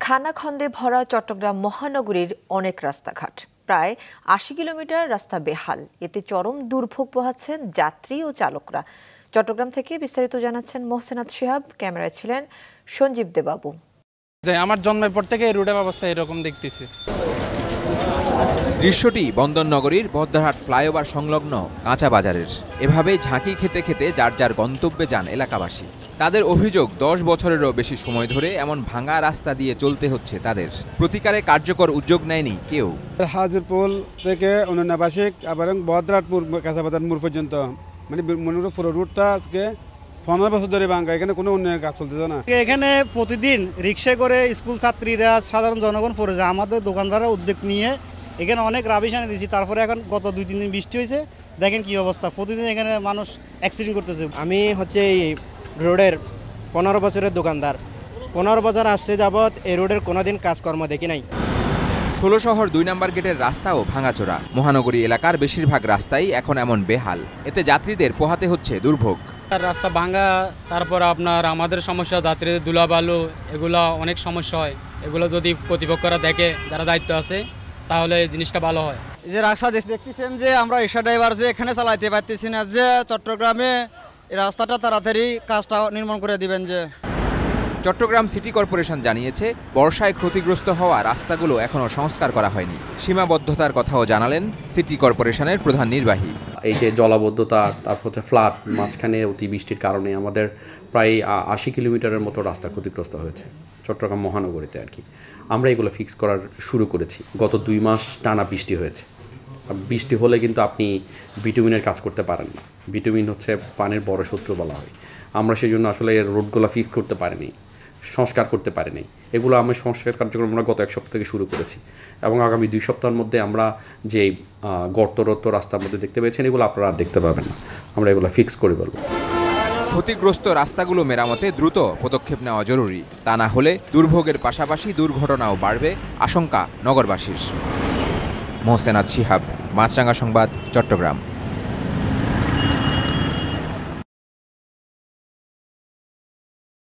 খানাখন্দে ভরা চট্টগ্রাম মহানগরীর অনেক রাস্তাঘাট, প্রায় ৮০ কিলোমিটার রাস্তা বেহাল। এতে চরম দুর্ভোগ পোহাচ্ছেন যাত্রী ও চালকরা। চট্টগ্রাম থেকে বিস্তারিত জানাচ্ছেন মোহসেনাত শিহাব, ক্যামেরায় ছিলেন সঞ্জীব দেবাবু। আমার জন্মের পর থেকে এই রোডের অবস্থা এরকম দেখতেছি। দৃশ্যটি বন্দরনগরীর বদ্দারহাট ফ্লাইওভার সংলগ্ন কাঁচা বাজারের। এভাবেই ঝাঁকি খেতে খেতে যার যার গন্তব্যে যান এলাকাবাসী। তাদের অভিযোগ ১০ বছরেরও বেশি সময় ধরে এমন ভাঙা রাস্তা দিয়ে চলতে হচ্ছে তাদের। প্রতিকারে কার্যকর উদ্যোগ নেয়নি কেউ। হাজিরপুল থেকে অনন্যাবাসিক আবার বদ্দারহাট কাঁচা বাজার মোড় পর্যন্ত, মানে পুরো রুটটা আজকে 15 বছর ধরে ভাঙা। এখানে কোনো উন্নয়নের কাজ চলতেছে না। এখানে প্রতিদিন রিক্সায় করে স্কুল ছাত্রীরা, সাধারণ জনগণ পড়ে যায়। আমাদের দোকানদাররা উদ্যোগ নিয়ে এখানে অনেক রাবিশ এনে দিয়েছি। তারপরে এখন গত 2-3 দিন বৃষ্টি হয়েছে, দেখেন কি অবস্থা। প্রতিদিন এখানে মানুষ অ্যাক্সিডেন্ট করতেছে। আমি এই রোডের 15 বছরের দোকানদার। 15 বছর আসছে যাবৎ এই রোডের কোনোদিন কাজকর্ম দেখি নাই। ১৬ শহর ২ নম্বর গেটের রাস্তাও ভাঙাচোরা। মহানগরী এলাকার বেশিরভাগ রাস্তাই এখন এমন বেহাল। এতে যাত্রীদের পোহাতে হচ্ছে দুর্ভোগ। রাস্তা ভাঙা, তারপর আপনার আমাদের সমস্যা, যাত্রীদের ধুলাবালু, এগুলো অনেক সমস্যা হয়। এগুলো যদি কর্তৃপক্ষরা দেখে, যারা দায়িত্ব আছে, তাহলে এই জিনিসটা ভালো হয়। এই যে রাস্তা দেখতেছেন যে আমরা রিক্সা ড্রাইভার যে এখানে চালাইতে পারতেছি না, যে চট্টগ্রামে এই রাস্তাটা তাড়াতাড়ি কাজটা নির্মাণ করে দিবেন। যে চট্টগ্রাম সিটি কর্পোরেশন জানিয়েছে, বর্ষায় ক্ষতিগ্রস্ত হওয়া রাস্তাগুলো এখনও সংস্কার করা হয়নি। সীমাবদ্ধতার কথাও জানালেন সিটি কর্পোরেশনের প্রধান নির্বাহী। এই যে জলাবদ্ধতা, তারপর হচ্ছে ফ্লাড, মাঝখানে অতিবৃষ্টির কারণে আমাদের প্রায় ৮০ কিলোমিটারের মতো রাস্তা ক্ষতিগ্রস্ত হয়েছে চট্টগ্রাম মহানগরীতে আর কি। আমরা এগুলো ফিক্স করার শুরু করেছি। গত 2 মাস টানা বৃষ্টি হয়েছে। বৃষ্টি হলে কিন্তু আপনি বিটুমিনের কাজ করতে পারেন না। বিটুমিন হচ্ছে পানির বড় শত্রু বলা হয়। আমরা সেই জন্য আসলে রোডগুলো ফিক্স করতে পারিনি, সংস্কার করতে পারিনি। এগুলো আমরা সংস্কার কার্যক্রম আমরা গত 1 সপ্তাহ থেকে শুরু করেছি, এবং আগামী 2 সপ্তাহের মধ্যে আমরা যে গর্তরত রাস্তার মধ্যে দেখতে পেয়েছেন, এগুলো আপনারা আর দেখতে পাবেন না। আমরা এগুলো ফিক্স করে বলবো। ক্ষতিগ্রস্ত রাস্তাগুলো মেরামতে দ্রুত পদক্ষেপ নেওয়া জরুরি। তা না হলে দুর্ভোগের পাশাপাশি দুর্ঘটনাও বাড়বে, আশঙ্কা নগরবাসীর। মোহসেনাত শিহাব, মাছরাঙা সংবাদ, চট্টগ্রাম।